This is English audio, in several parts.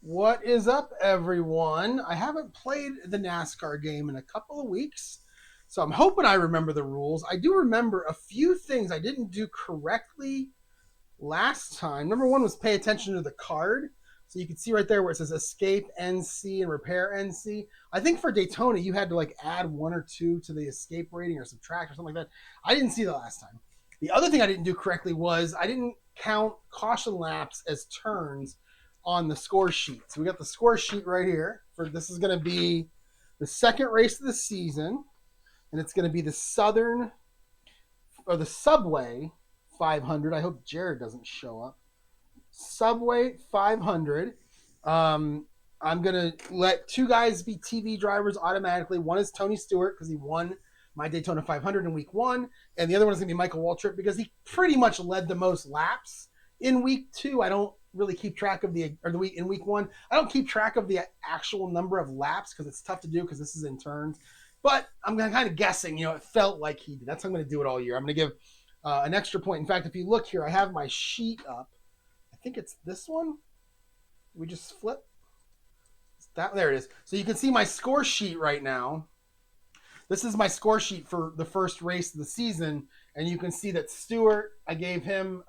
What is up, everyone? I haven't played the NASCAR game in a couple of weeks, so I'm hoping I remember the rules. I do remember a few things I didn't do correctly last time. Number one was pay attention to the card. So you can see right there where it says escape NC and repair NC. I think for Daytona, you had to like add one or two to the escape rating or subtract or something like that. I didn't see that last time. The other thing I didn't do correctly was I didn't count caution laps as turns on the score sheet. So we got the score sheet right here. For this is going to be the second race of the season, and it's going to be the Southern or the Subway 500. I hope Jared doesn't show up. Subway 500. I'm going to let two guys be TV drivers automatically. One is Tony Stewart because he won my Daytona 500 in week one. And the other one is going to be Michael Waltrip because he pretty much led the most laps in week two. I don't really keep track of the week in week one. I don't keep track of the actual number of laps because it's tough to do because this is in turns. But I'm kind of guessing, it felt like he did. That's how I'm going to do it all year. I'm going to give an extra point. In fact, if you look here, I have my sheet up. I think it's this one. We just flip. There it is. So you can see my score sheet right now. This is my score sheet for the first race of the season, and you can see that Stewart, I gave him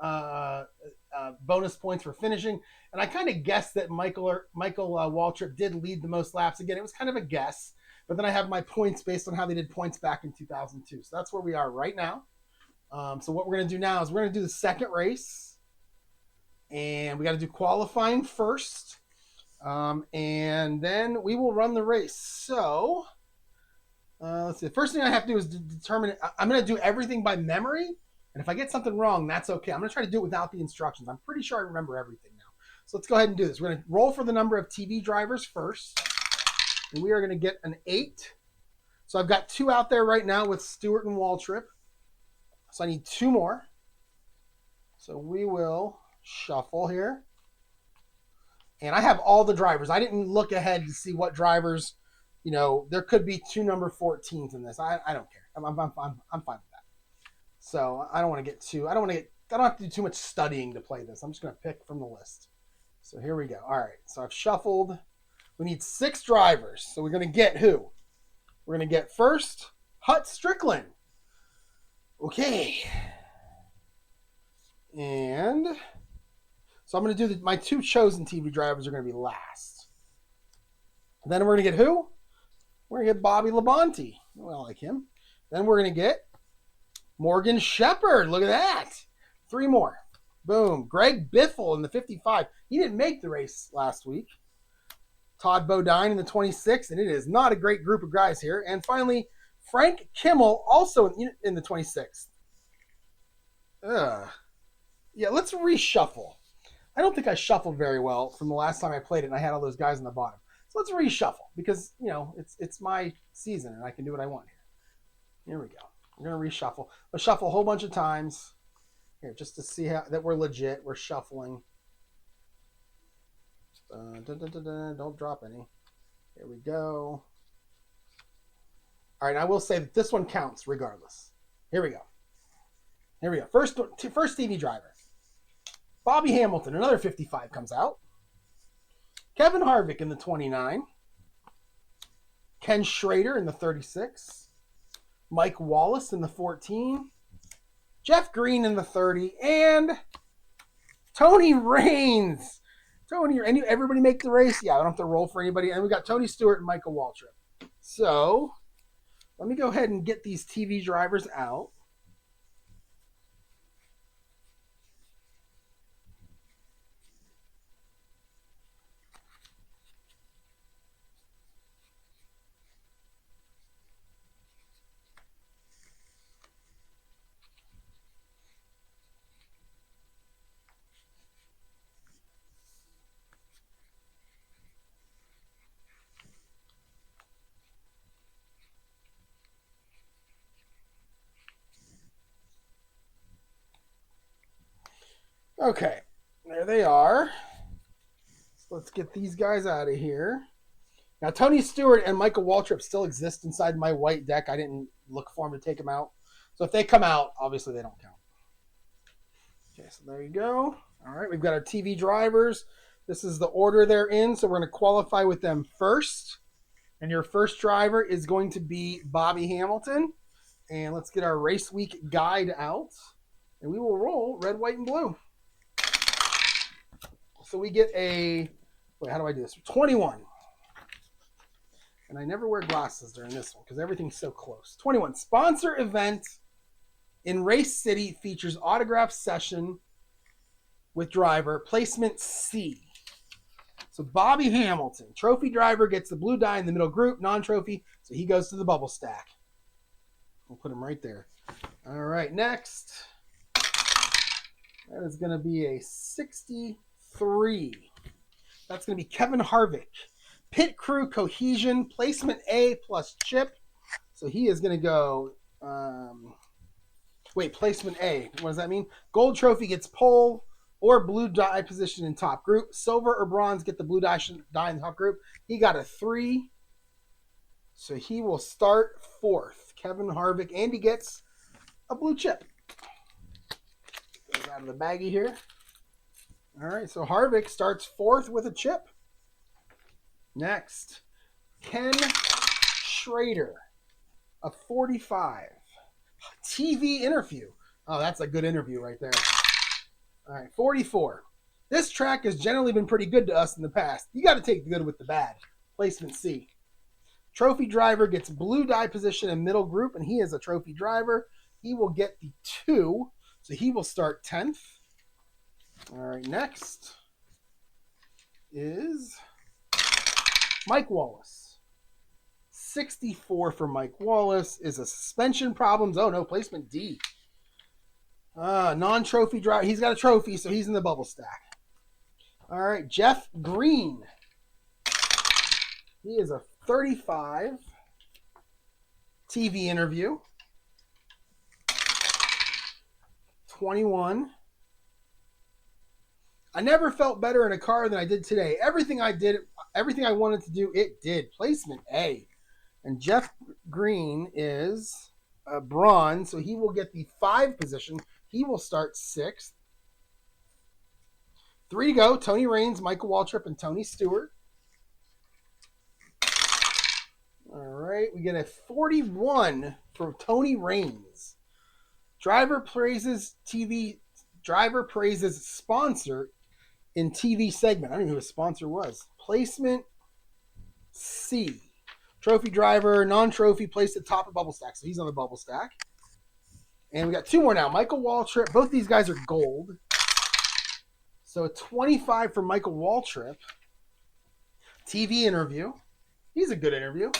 bonus points for finishing, and I kind of guessed that Michael Waltrip did lead the most laps. Again, it was kind of a guess, but then I have my points based on how they did points back in 2002. So that's where we are right now. So what we're going to do now is we're going to do the second race, and we got to do qualifying first, and then we will run the race. So let's see. The first thing I have to do is determine. I'm going to do everything by memory, and if I get something wrong, that's okay. I'm going to try to do it without the instructions. I'm pretty sure I remember everything now. So let's go ahead and do this. We're going to roll for the number of TV drivers first, and we are going to get an 8. So I've got 2 out there right now with Stewart and Waltrip. So I need 2 more. So we will shuffle here. And I have all the drivers. I didn't look ahead to see what drivers, there could be 2 number 14s in this. I don't care. I'm fine with that. So I don't have to do too much studying to play this. I'm just going to pick from the list. So here we go. All right. So I've shuffled. We need 6 drivers. So we're going to get who? We're going to get first Hut Strickland. Okay. And so I'm going to do my 2 chosen TV drivers are going to be last. And then we're going to get who? We're going to get Bobby Labonte. Well, I like him. Then we're going to get Morgan Shepherd. Look at that. 3 more. Boom. Greg Biffle in the 55. He didn't make the race last week. Todd Bodine in the 26, and it is not a great group of guys here. And finally, Frank Kimmel also in the 26th. Yeah, let's reshuffle. I don't think I shuffled very well from the last time I played it, and I had all those guys on the bottom. So let's reshuffle because, it's my season, and I can do what I want here. Here we go. We're going to reshuffle. Let's shuffle a whole bunch of times. Here, just to see that we're legit. We're shuffling. Don't drop any. Here we go. All right, I will say that this one counts regardless. Here we go. First TV driver. Bobby Hamilton, another 55 comes out. Kevin Harvick in the 29. Ken Schrader in the 36. Mike Wallace in the 14. Jeff Green in the 30. And Tony Raines. Everybody make the race? Yeah, I don't have to roll for anybody. And we got Tony Stewart and Michael Waltrip. So let me go ahead and get these TV drivers out. Okay, there they are. So let's get these guys out of here. Now, Tony Stewart and Michael Waltrip still exist inside my white deck. I didn't look for them to take them out. So if they come out, obviously they don't count. Okay, so there you go. All right, we've got our TV drivers. This is the order they're in, so we're going to qualify with them first. And your first driver is going to be Bobby Hamilton. And let's get our race week guide out. And we will roll red, white, and blue. So we get a, wait, how do I do this? 21. And I never wear glasses during this one because everything's so close. 21. Sponsor event in Race City features autograph session with driver. Placement C. So Bobby Hamilton, trophy driver, gets the blue die in the middle group, non-trophy, so he goes to the bubble stack. We'll put him right there. All right, next. That is going to be a 63. That's going to be Kevin Harvick. Pit crew cohesion, placement A plus chip. So he is going to go, placement A. What does that mean? Gold trophy gets pole or blue die position in top group. Silver or bronze get the blue die in top group. He got a 3. So he will start 4th. Kevin Harvick. And he gets a blue chip. Goes out of the baggie here. All right, so Harvick starts 4th with a chip. Next, Ken Schrader, a 45. TV interview. Oh, that's a good interview right there. All right, 44. This track has generally been pretty good to us in the past. You got to take the good with the bad. Placement C. Trophy driver gets blue die position in middle group, and he is a trophy driver. He will get the 2, so he will start 10th. All right, next is Mike Wallace. 64 for Mike Wallace is a suspension problems. Oh, no, placement D. Non-trophy driver. He's got a trophy, so he's in the bubble stack. All right, Jeff Green. He is a 35. TV interview. 21. I never felt better in a car than I did today. Everything I wanted to do, it did. Placement A. And Jeff Green is a bronze, so he will get the 5 position. He will start 6th. 3 to go. Tony Raines, Michael Waltrip, and Tony Stewart. All right, we get a 41 for Tony Raines. Driver praises sponsor in TV segment. I don't know who his sponsor was. Placement C. Trophy driver, non-trophy, placed at top of bubble stack. So he's on the bubble stack. And we got 2 more now. Michael Waltrip. Both these guys are gold. So a 25 for Michael Waltrip. TV interview. He's a good interview.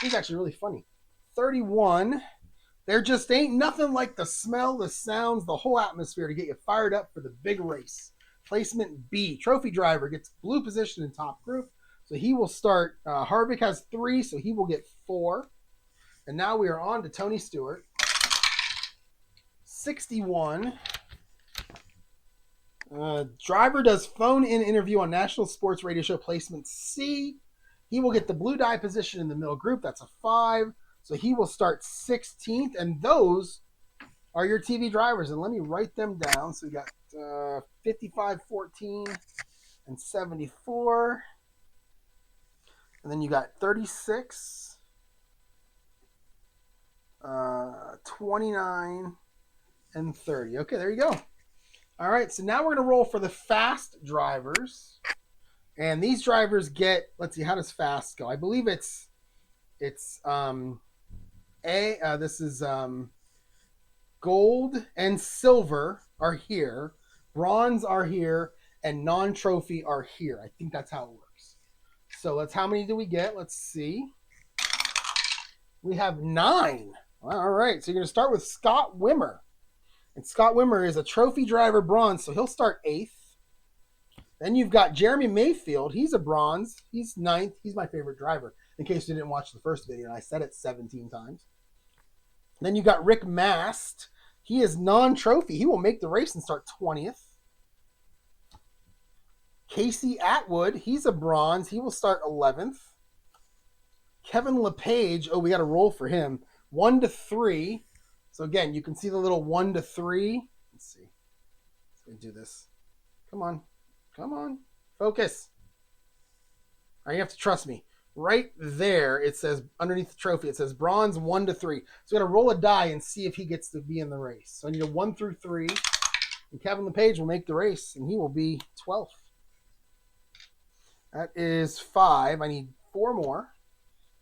He's actually really funny. 31. There just ain't nothing like the smell, the sounds, the whole atmosphere to get you fired up for the big race. Placement B. Trophy driver gets blue position in top group. So he will start. Harvick has 3, so he will get 4. And now we are on to Tony Stewart. 61. Driver does phone-in interview on National Sports Radio Show. Placement C. He will get the blue die position in the middle group. That's a 5. So he will start 16th. And those are your TV drivers. And let me write them down. So we got 55, 14, and 74. And then you got 36, 29, and 30. Okay, there you go. All right, so now we're going to roll for the fast drivers. And these drivers get, let's see, how does fast go? I believe this is gold and silver are here, bronze are here, and non-trophy are here. I think that's how it works. So how many do we get? Let's see. We have 9. All right, so you're going to start with Scott Wimmer. And Scott Wimmer is a trophy driver bronze, so he'll start 8th. Then you've got Jeremy Mayfield. He's a bronze. He's 9th. He's my favorite driver, in case you didn't watch the first video. I said it 17 times. Then you got Rick Mast. He is non-trophy. He will make the race and start 20th. Casey Atwood. He's a bronze. He will start 11th. Kevin LePage. Oh, we got a roll for him. 1 to 3. So again, you can see the little 1 to 3. Let's see. Let's do this. Come on. Come on. Focus. All right, you have to trust me. Right there, it says, underneath the trophy, it says bronze 1 to 3. So we got to roll a die and see if he gets to be in the race. So I need a 1 through 3. And Kevin LePage will make the race, and he will be 12th. That is 5. I need 4 more.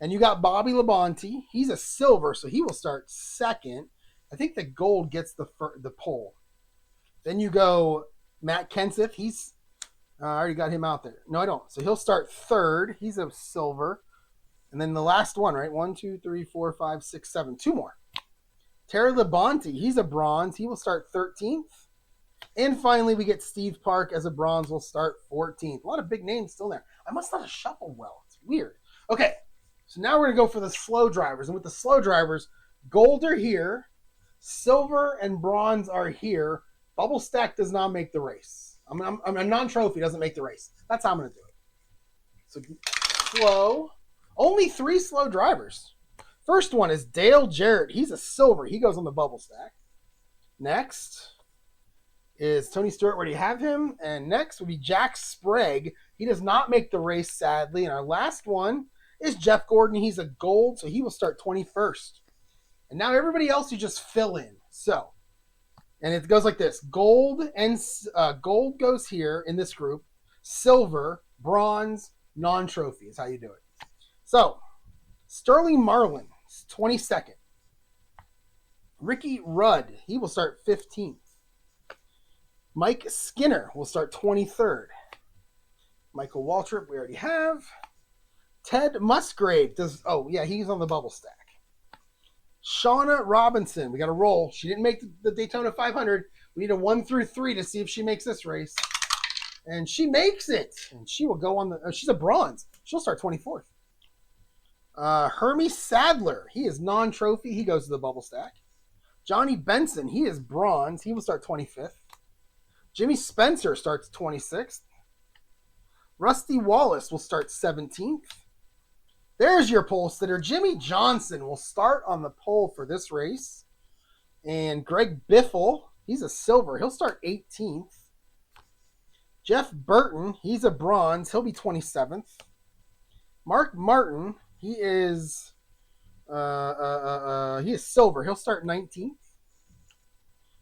And you got Bobby Labonte. He's a silver, so he will start second. I think the gold gets the pole. Then you go Matt Kenseth. He's I already got him out there. No, I don't. So he'll start third. He's a silver. And then the last one, right? 1, 2, 3, 4, 5, 6, 7. 2 more. Terry Labonte. He's a bronze. He will start 13th. And finally, we get Steve Park as a bronze. Will start 14th. A lot of big names still there. I must not have shuffled well. It's weird. Okay. So now we're going to go for the slow drivers. And with the slow drivers, gold are here. Silver and bronze are here. Bubble stack does not make the race. I'm a non-trophy doesn't make the race. That's how I'm going to do it. So slow. Only 3 slow drivers. First one is Dale Jarrett. He's a silver. He goes on the bubble stack. Next is Tony Stewart. Where do you have him? And next will be Jack Sprague. He does not make the race, sadly. And our last one is Jeff Gordon. He's a gold, so he will start 21st. And now everybody else you just fill in. So, and it goes like this. Gold and gold goes here in this group. Silver, bronze, non-trophy is how you do it. So, Sterling Marlin, 22nd. Ricky Rudd, he will start 15th. Mike Skinner will start 23rd. Michael Waltrip, we already have. Ted Musgrave does. Oh, yeah, he's on the bubble stack. Shauna Robinson, we got to roll. She didn't make the Daytona 500. We need a 1 through 3 to see if she makes this race. And she makes it. And she will go on the. She's a bronze. She'll start 24th. Hermie Sadler, he is non-trophy. He goes to the bubble stack. Johnny Benson, he is bronze. He will start 25th. Jimmy Spencer starts 26th. Rusty Wallace will start 17th. There's your pole sitter. Jimmy Johnson will start on the pole for this race. And Greg Biffle, he's a silver. He'll start 18th. Jeff Burton, he's a bronze. He'll be 27th. Mark Martin, he is silver. He'll start 19th.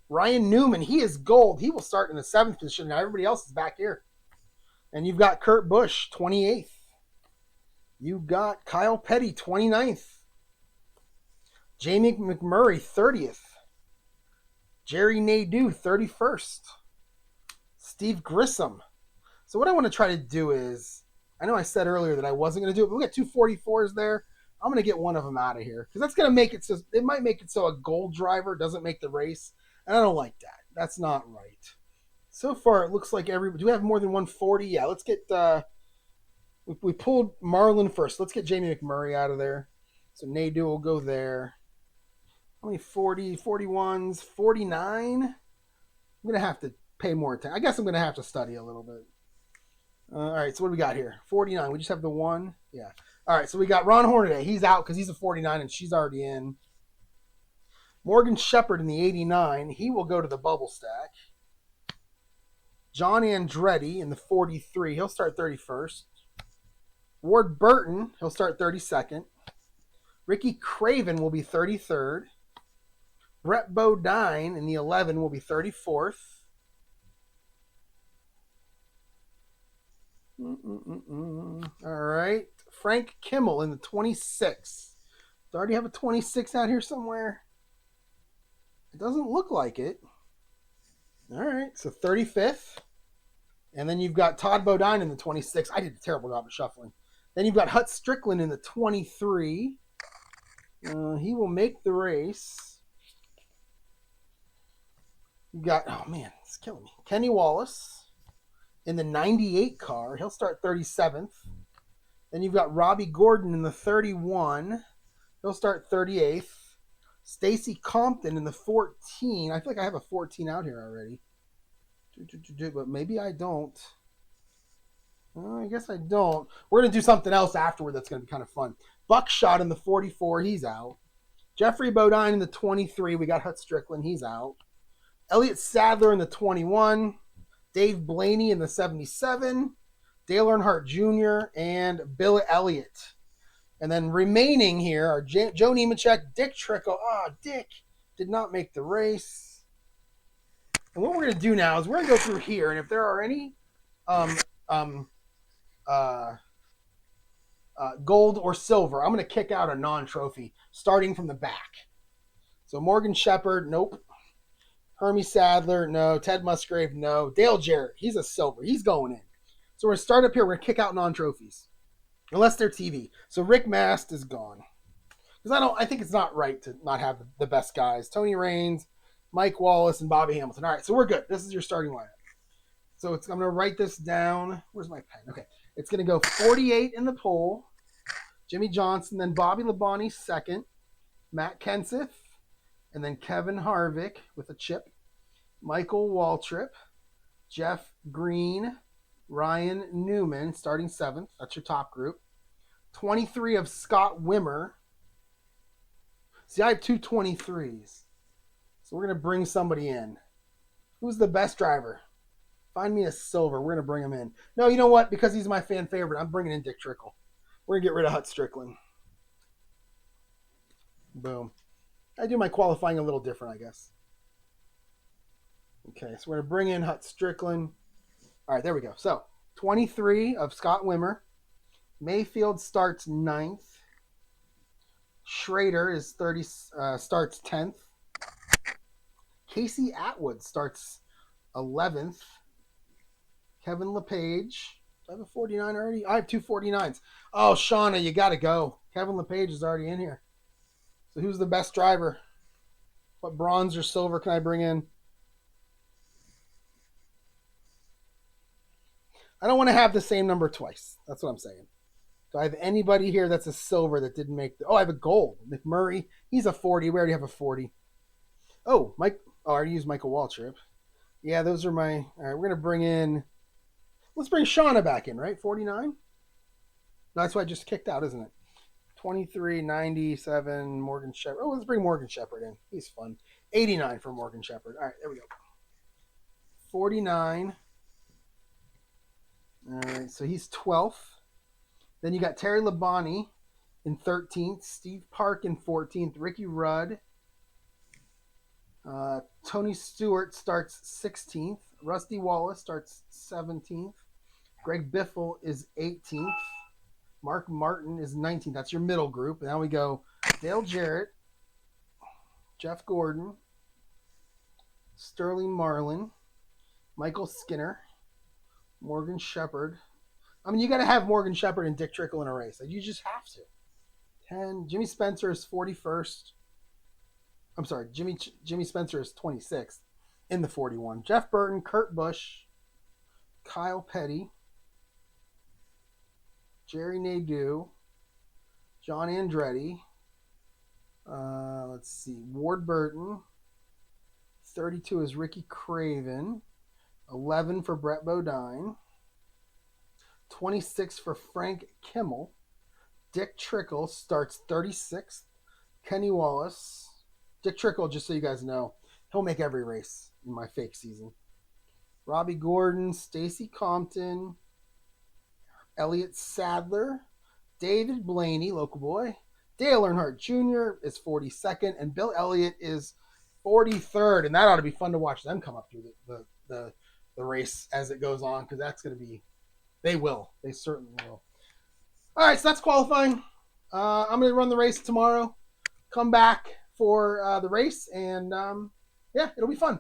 Ryan Newman, he is gold. He will start in the 7th position. Now everybody else is back here. And you've got Kurt Busch, 28th. You got Kyle Petty, 29th. Jamie McMurray, 30th. Jerry Nadeau, 31st. Steve Grissom. So what I want to try to do is, I know I said earlier that I wasn't going to do it, but we got 2 44s there. I'm going to get one of them out of here because that's going to make it so, it might make it so a gold driver doesn't make the race. And I don't like that. That's not right. So far, it looks like do we have more than 140? Yeah, let's get, we pulled Marlin first. Let's get Jamie McMurray out of there. So Nadeau will go there. How many 40, 41s, 49? I'm going to have to pay more attention. I guess I'm going to have to study a little bit. All right, so what do we got here? 49. We just have the one? Yeah. All right, so we got Ron Hornaday. He's out because he's a 49 and she's already in. Morgan Shepherd in the 89. He will go to the bubble stack. John Andretti in the 43. He'll start 31st. Ward Burton, he'll start 32nd. Ricky Craven will be 33rd. Brett Bodine in the 11 will be 34th. All right. Frank Kimmel in the 26. Do I already have a 26 out here somewhere? It doesn't look like it. All right. So 35th. And then you've got Todd Bodine in the 26. I did a terrible job of shuffling. Then you've got Hut Strickland in the 23. He will make the race. You got, oh man, it's killing me. Kenny Wallace in the 98 car. He'll start 37th. Then you've got Robbie Gordon in the 31. He'll start 38th. Stacy Compton in the 14. I feel like I have a 14 out here already. But maybe I don't. I guess I don't. We're going to do something else afterward that's going to be kind of fun. Buckshot in the 44. He's out. Jeffrey Bodine in the 23. We got Hut Strickland. He's out. Elliott Sadler in the 21. Dave Blaney in the 77. Dale Earnhardt Jr., and Bill Elliott. And then remaining here are Joe Nemechek, Dick Trickle. Dick did not make the race. And what we're going to do now is we're going to go through here, and if there are any um, um, uh, gold or silver, I'm going to kick out a non-trophy starting from the back. So Morgan Shepherd, nope. Hermie Sadler, no. Ted Musgrave, no. Dale Jarrett, he's a silver. He's going in. So we're going to start up here. We're going to kick out non-trophies. Unless they're TV. So Rick Mast is gone. Because I think it's not right to not have the best guys. Tony Raines, Mike Wallace, and Bobby Hamilton. All right, so we're good. This is your starting lineup. So I'm going to write this down. Where's my pen? Okay. It's going to go 48 in the pole. Jimmy Johnson, then Bobby Labonte second. Matt Kenseth, and then Kevin Harvick with a chip. Michael Waltrip, Jeff Green, Ryan Newman starting seventh. That's your top group. 23 of Scott Wimmer. See, I have two 23s. So we're going to bring somebody in. Who's the best driver? Find me a silver. We're going to bring him in. No, you know what? Because he's my fan favorite, I'm bringing in Dick Trickle. We're going to get rid of Hut Strickland. Boom. I do my qualifying a little different, I guess. Okay, so we're going to bring in Hut Strickland. All right, there we go. So, 23 of Scott Wimmer. Mayfield starts 9th. Schrader is starts 10th. Casey Atwood starts 11th. Kevin LePage. Do I have a 49 already? I have two 49s. Oh, Shauna, you got to go. Kevin LePage is already in here. So who's the best driver? What bronze or silver can I bring in? I don't want to have the same number twice. That's what I'm saying. Do I have anybody here that's a silver that didn't make I have a gold. McMurray, he's a 40. We already have a 40. Oh, Mike. Oh, I already used Michael Waltrip. Yeah, those are my. All right, we're going to bring in. Let's bring Shauna back in, right? 49? No, that's why I just kicked out, isn't it? 23, 97, Morgan Shepherd. Oh, let's bring Morgan Shepherd in. He's fun. 89 for Morgan Shepherd. All right, there we go. 49. All right, so he's 12th. Then you got Terry Labonte in 13th, Steve Park in 14th, Ricky Rudd. Tony Stewart starts 16th. Rusty Wallace starts 17th. Greg Biffle is 18th. Mark Martin is 19th. That's your middle group. Now we go Dale Jarrett, Jeff Gordon, Sterling Marlin, Michael Skinner, Morgan Shepherd. I mean, you got to have Morgan Shepherd and Dick Trickle in a race. You just have to. 10. Jimmy Spencer is 41st. I'm sorry. Jimmy Spencer is 26th in the 41. Jeff Burton, Kurt Busch, Kyle Petty, Jerry Nadeau, John Andretti. Let's see. Ward Burton. 32 is Ricky Craven. 11 for Brett Bodine. 26 for Frank Kimmel. Dick Trickle starts 36th. Kenny Wallace. Dick Trickle, just so you guys know, he'll make every race in my fake season. Robbie Gordon, Stacy Compton, Elliott Sadler, David Blaney, local boy. Dale Earnhardt Jr. is 42nd, and Bill Elliott is 43rd. And that ought to be fun to watch them come up through the race as it goes on, because that's going to be. They will. They certainly will. All right, so that's qualifying. I'm going to run the race tomorrow. Come back for the race, and yeah, it'll be fun.